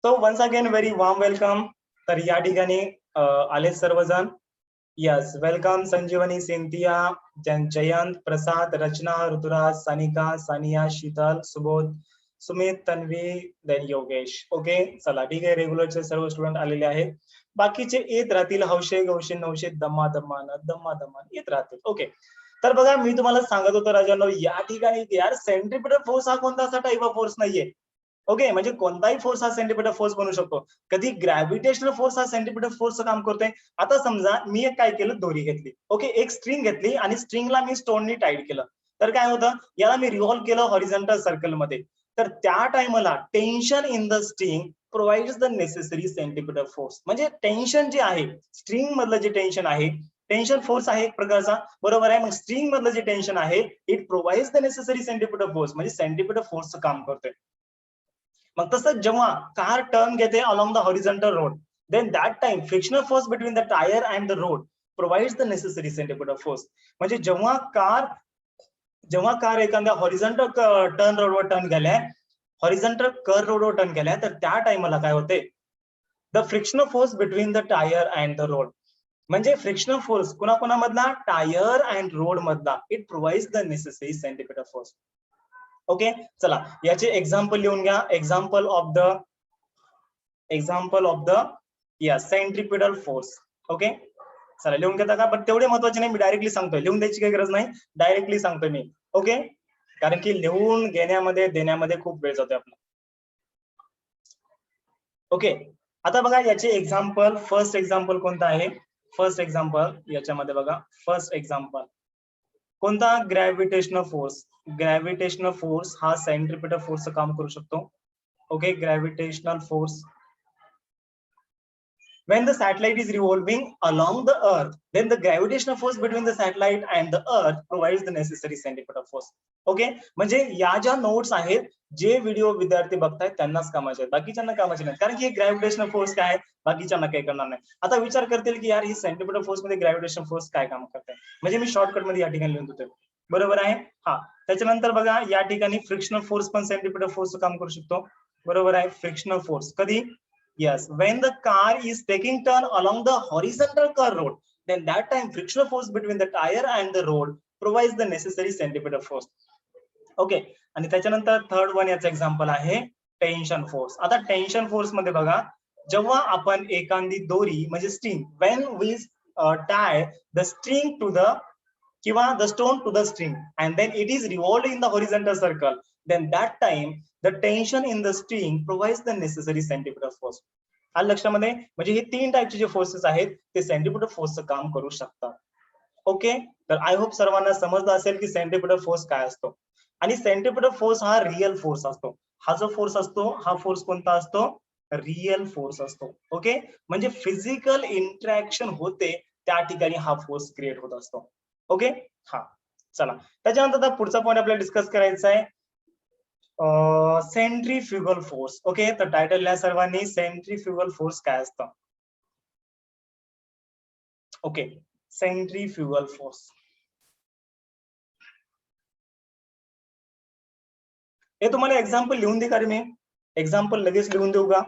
So once again very warm welcome. तर या ठिकाणी आले सर्वजण. Yes, welcome Sanjeevani, Cynthia, Jayant, Prasad, Rachana, Rituraj, Sanika, Saniya, Sheetal, Subodh, Sumit, Tanvi, then Yogesh. Okay, चला ठीक आहे. रेग्युलरचे सर्व स्टुडंट आलेले आहेत. बाकीचे येत राहतील. हौशे गौशे नवशे दम्मा दम्मा येत राहतील. ओके, तर बघा मी तुम्हाला सांगत होतो राजांनो, या ठिकाणी यार सेंट्रिपिटल फोर्स हा कोणता असा टाईप ऑफ फोर्स नाहीये. ओके, म्हणजे कोणताही फोर्स हा सेंट्रिपिटल फोर्स बनू शकतो. कधी ग्रॅव्हिटेशनल फोर्स हा सेंट्रिपिटल फोर्सचं काम करतोय. आता समजा मी एक काय केलं, दोरी घेतली. ओके, एक स्ट्रिंग घेतली आणि स्ट्रिंगला मी स्टोननी टाईट केलं. तर काय होतं, याला मी रिव्हॉल्व केलं हॉरिझॉन्टल सर्कल मध्ये. तर त्या टाइमला tension in the string provides the necessary centripetal force. म्हणजे टेन्शन जे आहे, स्ट्रिंग मधलं जे टेन्शन आहे, टेन्शन फोर्स आहे एक प्रकारचा, बरोबर आहे. मग स्ट्रिंग मधलं जे टेन्शन आहे, it provides the necessary centripetal force, म्हणजे सेंट्रिपिटल फोर्सचं काम करतोय. मग तसं जेव्हा कार टर्न घेते along the horizontal road, then that time frictional force between the tire and the road provides the necessary centripetal force. म्हणजे जेव्हा कार एखाद्या हॉरिझॉन्टल टर्न रोडवर टर्न गेल्या, हॉरिझॉन्टल कर्व रोडवर टर्न गेल्या, तर त्या टाइमला काय होते, the frictional force between the tyre and the road. म्हणजे फ्रिक्शनल फोर्स कोणाकोणामधला, टायर अँड रोड मधला, it provides the necessary centripetal force. Okay, चला याचे एक्झाम्पल लिहून घ्या. Example of the centripetal force. Okay, चला लिहून घेता का? पण तेवढे महत्वाचे नाही, मी डायरेक्टली सांगतोय, लिहून द्यायची काही गरज नाही, डायरेक्टली सांगतोय मी. ओके, कारण की लिहून घेण्यामध्ये देण्यामध्ये खूप वेळ जातोय आपला. ओके, आता बघा याचे एक्झाम्पल. फर्स्ट एक्झाम्पल कोणता आहे? फर्स्ट एक्झाम्पल याच्यामध्ये बघा, फर्स्ट एक्झाम्पल कोणता? Gravitational force. ग्रॅव्हिटेशनल फोर्स हा सेंट्रिपिटल फोर्सचं काम करू शकतो. Okay, gravitational force. When the satellite is revolving along the earth, then the gravitational force between the satellite and the earth provides the necessary centripetal force. Okay, म्हणजे या ज्या notes आहेत, जे video विद्यार्थी बघतायत त्यांनाच कामाचे आहेत, बाकीच्यांना कामाचे नाही. कारण की ग्रॅव्हिटेशनल फोर्स काय आहे, बाकीच्यांना काही करणार नाही. आता विचार करतील की यार ही सेंट्रिपिटल फोर्स मध्ये ग्रॅव्हिटेशनल फोर्स काय काम करते, म्हणजे मी शॉर्टकट मध्ये या ठिकाणी लिहून देतोय, बरोबर आहे. हा, त्याच्यानंतर बघा या ठिकाणी फ्रिक्शनल फोर्स पण सेंट्रिपिटल फोर्सचं काम करू शकतो, बरोबर आहे. फ्रिक्शनल फोर्स कधी? Yes, when the car is taking turn along the horizontal car road, then that time frictional force between the tire and the road provides the necessary centripetal force. Okay, आणि त्याच्यानंतर third one याचं example आहे tension force. आता tension force मध्ये बघा, जेव्हा आपण एखादी दोरी म्हणजे string, when we tie the string to the किंवा the stone to the string and then it is revolved in the horizontal circle, then that time the tension in the string provides the necessary centripetal force. आलं लक्षामध्ये? म्हणजे हे तीन टाइपचे जे forces आहेत ते सेंट्रिपिटल फोर्सचं काम करू शकतात. ओके, तर आय होप सर्वांना समजलं असेल की सेंट्रिपिटल फोर्स काय असतो. आणि सेंट्रिपिटल फोर्स हा रिअल फोर्स असतो. हा जो फोर्स असतो, हा फोर्स कोणता असतो? रिअल फोर्स असतो. ओके, म्हणजे फिजिकल इंटरॅक्शन होते त्या ठिकाणी हा फोर्स क्रिएट होत असतो. ओके, हा, चला त्याच्यानंतर पुढचा पॉईंट आपल्याला डिस्कस करायचा आहे, सेंट्रीफ्युगल फोर्स. ओके, तर टायटल लिहा सर्वांनी, सेंट्रीफ्युगल फोर्स काय असतं. Okay, centrifugal force. हे तुम्हाला एक्झाम्पल लिहून दे का रे? मी एक्झाम्पल लगेच लिहून देऊ का?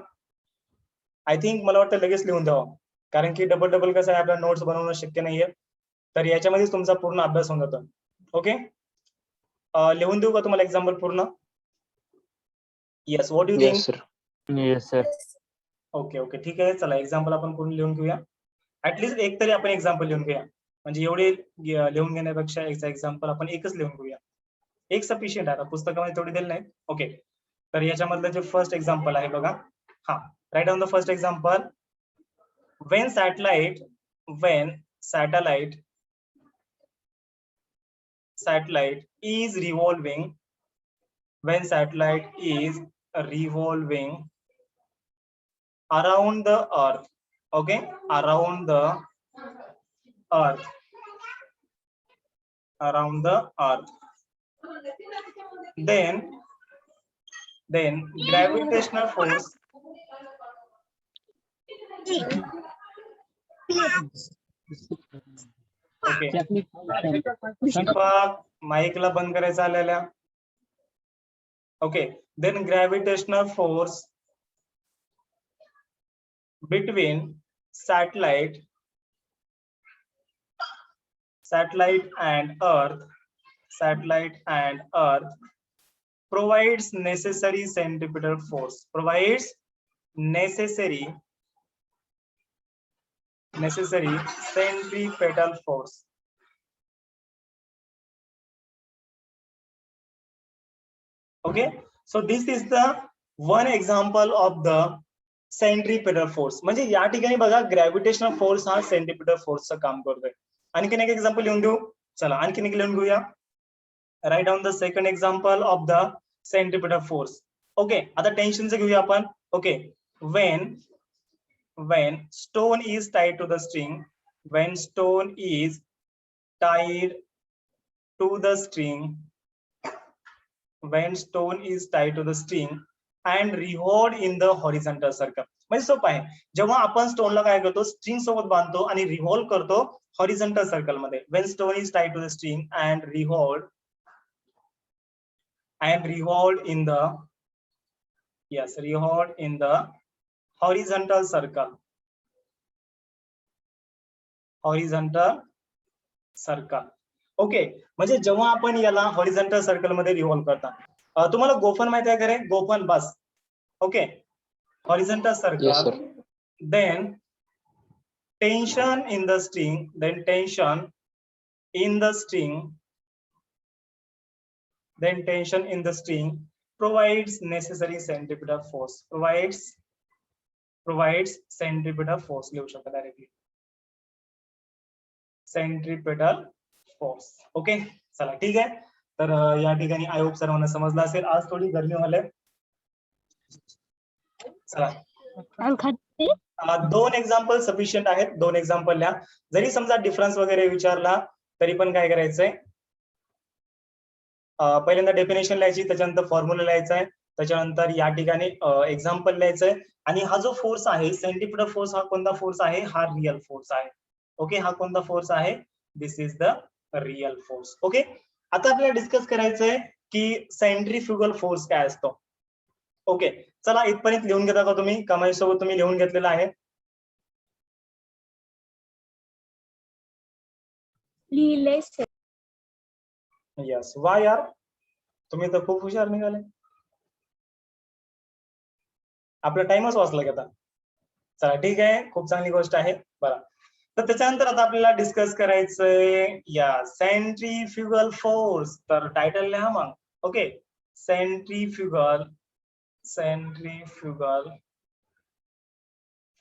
आय थिंक मला वाटतं लगेच लिहून द्यावं, कारण की डबल कसं आहे, आपल्या नोट्स बनवणं शक्य नाहीये, तर याच्यामध्ये तुमचा पूर्ण अभ्यास होऊन जातो. ओके, लिहून देऊ का तुम्हाला एक्झाम्पल पूर्ण? Yes, what do you think? Yes, sir. Yes, sir. Okay, ठीक आहे. चला एक्झाम्पल आपण पूर्ण लिहून घेऊया. ऍटलीस्ट एक तरी आपण एक्झाम्पल लिहून घेऊया, म्हणजे एवढे लिहून घेण्यापेक्षा एक्झाम्पल आपण एकच लिहून घेऊया, एक सफिशियंट आहे. पुस्तकामध्ये तेवढे दिले नाही. ओके, तर याच्यामधलं जे फर्स्ट एक्झाम्पल आहे बघा, हा, write down the first example. when satellite is revolving, when satellite is revolving around the earth, okay, around the earth, then gravitational force, okay, Deepak माईकला बंद करायचं आलेल्या. Okay, then gravitational force between satellite and earth provides necessary centripetal force, necessary centripetal force. Okay, so this is the one example of the centripetal force. म्हणजे या ठिकाणी बघा gravitational force हा centripetal फोर्सचं काम करतोय. आणखीन एक एक्झाम्पल लिहून देऊ. चला आणखीन एक लिहून घेऊया. Write down the second example of the centripetal force. Okay, आता टेन्शनचं घेऊया आपण. Okay, when stone is tied to the string, when stone is tied to the string, when stone is tied to the string and revolved in the horizontal circle. म्हणजे सोपं आहे. जेव्हा आपण स्टोनला काय करतो, स्ट्रिंग सोबत बांधतो आणि रिव्हॉल्व करतो हॉरिझॉन्टल सर्कल मध्ये. when stone is tied to the string and revolved in the horizontal circle. Okay, म्हणजे जेव्हा आपण याला हॉरिझॉन्टल सर्कल मध्ये रिव्हॉल्व करता. तुम्हाला गोफन माहिती आहे का रे? गोफन बस. Okay, horizontal circle, then tension in the string provides necessary centripetal force, provides centripetal force. लिहू शकता डायरेक्टली सेंट्रिपेटल फोर्स. ओके, चला ठीक आहे. तर या ठिकाणी आय होप सर्वांना समजलं असेल. आज थोडी गरमी व्हायला. चला, 2 एक्झाम्पल सफिशियंट आहेत. 2 एक्झाम्पल लिहा. जरी समजा डिफरन्स वगैरे विचारला तरी पण काय करायचंय, पहिल्यांदा डेफिनेशन लिहायची, त्याच्यानंतर फॉर्म्युला लिहायचा आहे, त्याच्यानंतर या ठिकाणी एक्झाम्पल लिहायचंय. आणि हा जो फोर्स आहे सेंट्रिपिटल फोर्स, हा कोणता फोर्स आहे? हा रिअल फोर्स आहे. ओके, हा कोणता फोर्स आहे? This is the real force. Okay, आता आपल्याला डिस्कस करायचंय की सेंट्रिफ्युगल फोर्स काय असतो. ओके, चला इथपर्यंत लिहून घेता का तुम्ही? का माझ्यासोबत तुम्ही लिहून घेतलेलं आहे? यस. वा यार, तुम्ही तर खूप हुशार निघाले. आपला टाइमच वाचला की आता. चला ठीक आहे, खूप चांगली गोष्ट आहे. बरं, तर त्याच्यानंतर आता आपल्याला डिस्कस करायचंय या सेंट्रिफ्युगल फोर्स. तर टायटल लिहा मग. Okay, centrifugal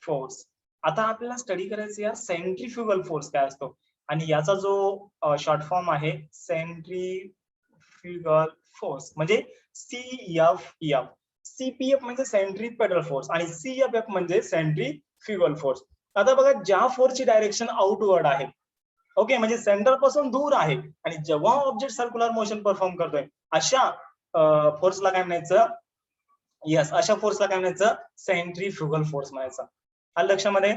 force. आता आपल्याला स्टडी करायचं या सेंट्रिफ्युगल फोर्स काय असतो आणि याचा जो शॉर्ट फॉर्म आहे सेंट्रिफ्युगल फोर्स म्हणजे CFF. CPF म्हणजे सेंट्रिपेटल फोर्स आणि CFF म्हणजे सेंट्रिफ्युगल फोर्स. आता बघा, ज्या फोर्सची डायरेक्शन आउटवर्ड आहे, ओके, म्हणजे सेंटर पासून दूर आहे आणि जेव्हा ऑब्जेक्ट सर्क्युलर मोशन परफॉर्म करतोय अशा फोर्सला काय म्हणायचं? यस, अशा फोर्सला काय म्हणायचं? सेंट्रिफ्युगल फोर्स म्हणायचं. आलं लक्षामध्ये?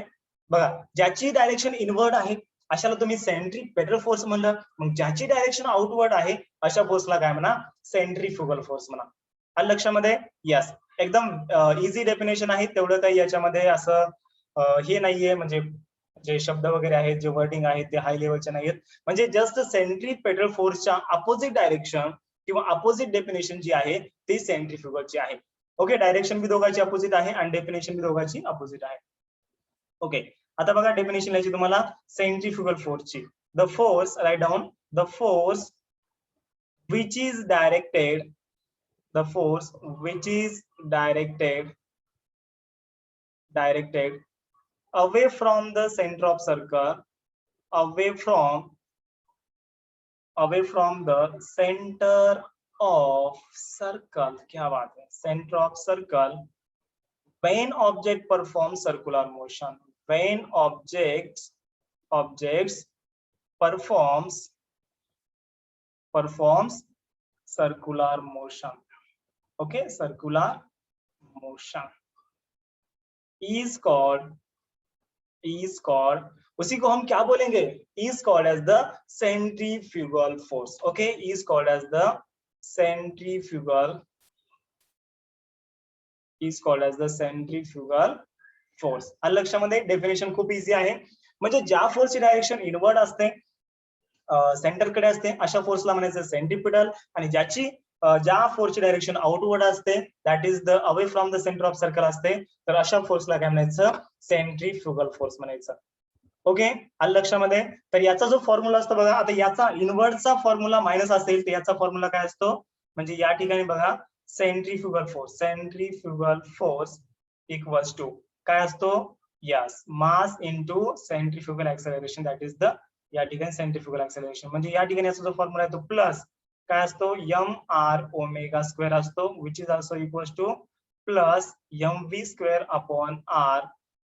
बघा, ज्याची डायरेक्शन इनवर्ड आहे अशाला तुम्ही सेंट्रिपेटल फोर्स म्हणलं. मग ज्याची डायरेक्शन आउटवर्ड आहे अशा फोर्सला काय म्हणा? सेंट्रिफ्युगल फोर्स म्हणा. आलं लक्षामध्ये? यस, एकदम इझी डेफिनेशन आहे. तेवढं काही याच्यामध्ये असं हे नाहीये, म्हणजे जे शब्द वगैरे आहेत, जे वर्डिंग आहेत ते हाय लेवलचे नाहीयेत. म्हणजे जस्ट सेंट्रिपेटल फोर्सच्या अपोजिट डायरेक्शन किंवा अपोजिट डेफिनेशन जी आहे ती सेंट्रिफ्युगलची आहे. ओके, डायरेक्शन बी दोघांची अपोजिट आहे आणि डेफिनेशन बी दोघांची अपोजिट आहे. ओके, आता बघा डेफिनेशन लिहायची तुम्हाला सेंट्रिफ्युगल फोर्सची. The force, write down, the force which is directed away from the center of circle, away from the center of circle. क्या बात है? Center of circle when object performs circular motion, when objects performs circular motion. Okay, circular motion is called, उसी को हम क्या बोलेंगे? is called as the centrifugal force. Okay, is called as the centrifugal force. आलं लक्षामध्ये? Definition खूप easy आहे. म्हणजे ज्या फोर्सची डायरेक्शन इनवर्ड असते, सेंटरकडे असते, अशा फोर्सला म्हणायचं सेंट्रिपिटल. आणि ज्या फोर्सची डायरेक्शन आउटवर्ड असते, that is the away from the centre of circle असते, तर अशा फोर्सला काय म्हणायचं? सेंट्रीफ्युगल फोर्स म्हणायचं. ओके, आलं लक्षामध्ये? तर याचा जो फॉर्म्युला असतो बघा, आता याचा इनवर्डचा फॉर्म्युला मायनस असेल तर याचा फॉर्म्युला काय असतो? म्हणजे या ठिकाणी बघा, सेंट्रीफ्युगल फोर्स इक्वल्स टू काय असतो? Yes, mass into centrifugal acceleration, that is the या ठिकाणी सेंट्रीफ्युगल ऍक्सेलरेशन. म्हणजे या ठिकाणी याचा जो फॉर्म्युला आहे तो प्लस काय असतो? mr ओमेगा स्क्वेअर असतो, which is also equals two plus mv square upon r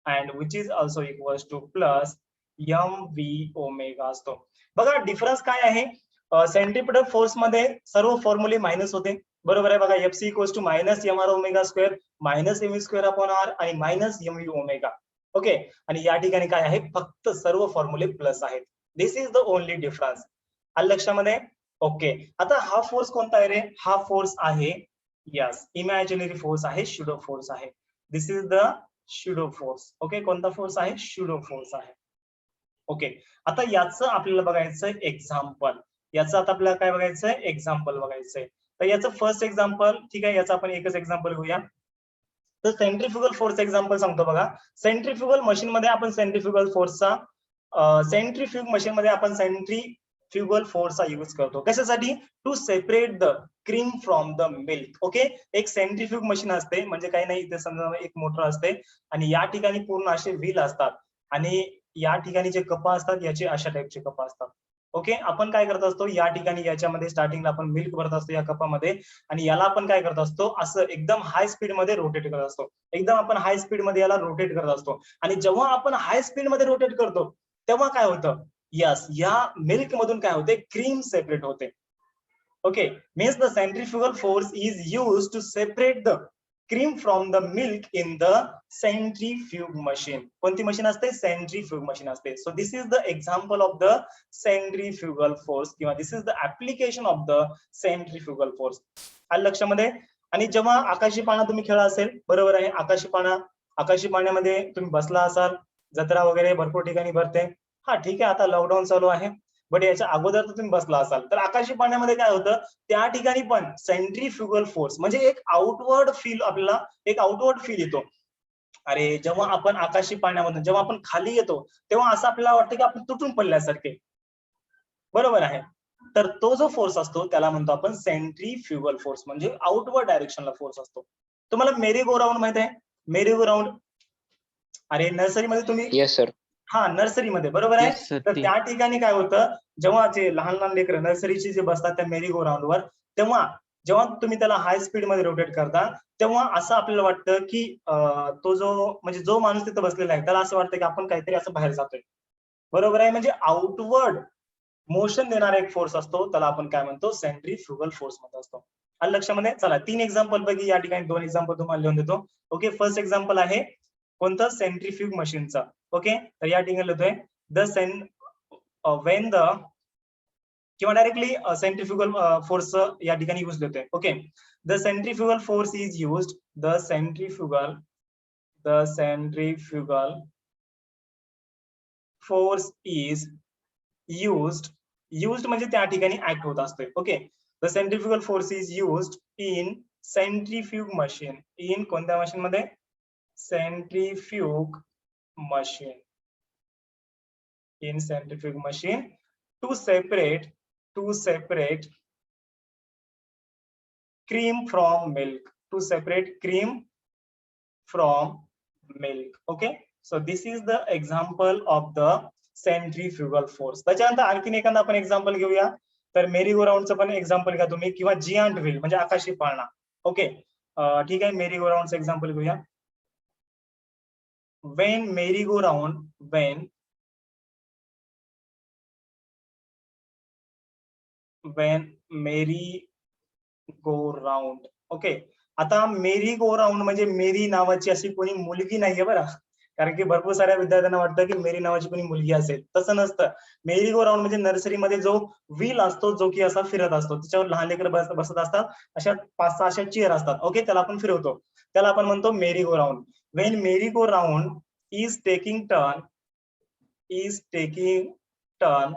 and which is also equals two plus mv omega असतो. बघा डिफरन्स काय आहे? सेंट्रिपिटल फोर्स मध्ये सर्व फॉर्म्युले मायनस होते, बरोबर आहे? बघा, FC equals to minus mr omega square minus mv square upon r आणि मायनस mv ओमेगा. ओके, आणि या ठिकाणी काय आहे? फक्त सर्व फॉर्म्युले प्लस आहेत. दिस इज द ओनली डिफरन्स. आलं लक्षामध्ये? ओके, आता हा फोर्स कोणता आहे रे? हा फोर्स आहे, यस, इमॅजिनरी फोर्स आहे, शूडो फोर्स आहे. This is the pseudo force. Okay, कोणता फोर्स आहे? शूडो फोर्स आहे. ओके, आता याचं आपल्याला बघायचं एक्झाम्पल. याचं आता आपल्याला काय बघायचंय? एक्झाम्पल बघायचंय. तर याचं फर्स्ट एक्झाम्पल, ठीक आहे, याचं आपण एकच एक्झाम्पल घेऊया. तर सेंट्रिफ्युगल फोर्स एक्झाम्पल सांगतो बघा. सेंट्रिफ्युगल मशीन मध्ये आपण सेंट्रिफ्युगल फोर्सचा सेंट्रिफ्युग मशीन मध्ये आपण सेंट्रिफ्युगल फोर्सचा यूज करतो. कशासाठी? To separate the cream from the milk. Okay, एक सेंट्रिफ्युग मशीन असते, म्हणजे काही नाही, इथे समजा एक मोटर असते आणि या ठिकाणी पूर्ण असे व्हील असतात आणि या ठिकाणी जे कप असतात याचे अशा टाइपचे कप असतात. ओके, आपण काय करत असतो? या ठिकाणी याच्यामध्ये स्टार्टिंगला आपण मिल्क भरत असतो या कपामध्ये आणि याला आपण काय करत असतो? असं एकदम हाय स्पीड मध्ये रोटेट करत असतो. एकदम आपण हाय स्पीड मध्ये याला रोटेट करत असतो आणि जेव्हा आपण हाय स्पीड मध्ये रोटेट करतो तेव्हा काय होतं? यस, या मिल्क मधून काय होते? क्रीम सेपरेट होते. Okay, means the centrifugal force is use to separate the cream from the milk in the centrifuge machine. कोणती मशीन असते? सेंट्रिफ्युग मशीन असते. So this is the example of the centrifugal force किंवा this is the application of the centrifugal force. आलं लक्षामध्ये? आणि जेव्हा आकाशी पाळणा तुम्ही खेळला असेल, बरोबर आहे, आकाशी पाळण्यामध्ये तुम्ही बसला असाल, जत्रा वगैरे भरपूर ठिकाणी भरते. हा ठीक आहे, आता लॉकडाऊन चालू आहे, बट याच्या अगोदर तर तुम्ही बसला असाल, तर आकाशी पाळण्यामध्ये काय होतं? त्या ठिकाणी पण सेंट्रिफ्युगल फोर्स म्हणजे एक आउटवर्ड फील, आपल्याला एक आउटवर्ड फील येतो. अरे, जेव्हा आपण आकाशी पाळण्यामधून जेव्हा आपण खाली येतो तेव्हा असं आपल्याला वाटतं की आपण तुटून पडल्यासारखे, बरोबर आहे? तर तो जो फोर्स असतो त्याला म्हणतो आपण सेंट्रिफ्युगल फोर्स, म्हणजे आउटवर्ड डायरेक्शनला फोर्स असतो. तुम्हाला मेरी गो राऊंड माहित आहे? मेरी गो राऊंड, अरे नर्सरीमध्ये तुम्ही, येस सर. हा नर्सरीमध्ये, बरोबर आहे? Yes sir. तर त्या ठिकाणी काय होतं? जेव्हा जे लहान लहान लेकरं नर्सरीची जे बसतात त्या मेरी गो राऊंड वर, तेव्हा जेव्हा तुम्ही त्याला हाय स्पीड मध्ये रोटेट करता तेव्हा असं आपल्याला वाटतं की तो जो माणूस तिथे बसलेला आहे त्याला असं वाटतं की आपण काहीतरी असं बाहेर जातोय, बरोबर आहे? म्हणजे आउटवर्ड मोशन देणारा एक फोर्स असतो, त्याला आपण काय म्हणतो? सेंट्रिफ्युगल फोर्स म्हणत असतो. आलं लक्षामध्ये? चला 3 एक्झाम्पल पैकी या ठिकाणी 2 एक्झाम्पल तुम्हाला लिहून देतो. ओके, फर्स्ट एक्झाम्पल आहे कोणतं? सेंट्रिफ्युग मशीनचा. ओके, तर या ठिकाणी लिहितोय द वेन द किंवा डायरेक्टली सेंट्रिफ्युगल फोर्स या ठिकाणी यूज देतोय. Okay, the centrifugal force is used, the centrifugal force is used म्हणजे त्या ठिकाणी ऍक्ट होत असतोय. Okay, the centrifugal force is used in centrifuge machine. In कोणत्या मशीन मध्ये? Centrifuge machine. In centrifuge machine to separate cream from milk. To separate cream from milk. Okay, so this is the example of the centrifugal force. त्याच्यानंतर आणखीन एखादा आपण example घेऊया. तर मेरी गो राऊंडचं पण example घ्या तुम्ही, किंवा जियांट व्हील म्हणजे आकाशी पाळणा. ओके, ठीक आहे, मेरी गो राऊंडचं एक्झाम्पल घेऊया. when merry go round. Okay, आता मेरी गो राऊंड म्हणजे मेरी नावाची अशी कोणी मुलगी नाहीये बरं, कारण की भरपूर साऱ्या विद्यार्थ्यांना वाटतं की मेरी नावाची कोणी मुलगी असेल, तसं नसतं. मेरी गो राऊंड म्हणजे नर्सरीमध्ये जो व्हील असतो जो की असा फिरत असतो, त्याच्यावर लहान लेकरं बसत असतात, अशा 5-6 अशा चेअर असतात. ओके, त्याला आपण फिरवतो, त्याला आपण म्हणतो merry go round. When merry go round is taking turn,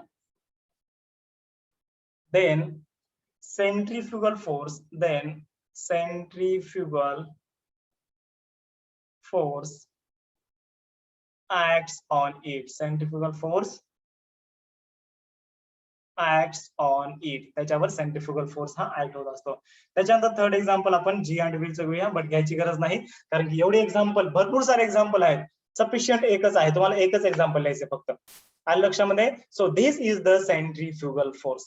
then centrifugal force acts on it. Centrifugal force acts on it. त्याच्यावर सेंट्रिफ्युगल फोर्स हा ऍक्ट होत असतो. त्याच्यानंतर थर्ड एक्झाम्पल आपण जी अँड विल चं घेऊया, बट घ्यायची गरज नाही कारण की एवढे एक्झाम्पल, भरपूर सारे एक्झाम्पल आहेत. सफिशियंट एकच आहे, तुम्हाला एकच एक्झाम्पल लिहायचे फक्त. आलं लक्षामध्ये? So this is the centrifugal force.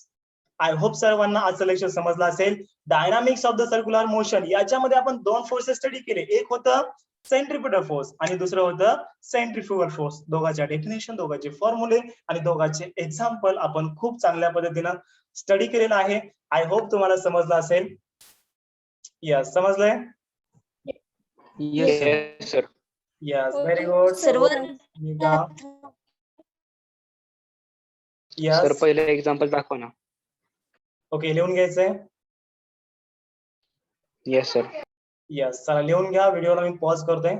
I hope सर्वांना आजचं लेक्चर समजलं असेल. Dynamics of the circular motion, याच्यामध्ये आपण दोन फोर्सेस स्टडी केले. एक होतं सेंट्रिपिटल फोर्स आणि दुसरं होतं सेंट्रिफ्युगल फोर्स. दोघांच्या डेफिनेशन, दोघांचे फॉर्म्युले आणि दोघांचे एक्झाम्पल आपण खूप चांगल्या पद्धतीनं स्टडी केलेलं आहे. आय होप तुम्हाला समजलं असेल. यस, समजलंय? Yes sir. Yes, very good. Sir yes, पहिले एक्झाम्पल दाखवा ना. ओके, लिहून घ्यायचंय. Yes sir. यस, चला लिहून घ्या. व्हिडिओला मी पॉज करतोय.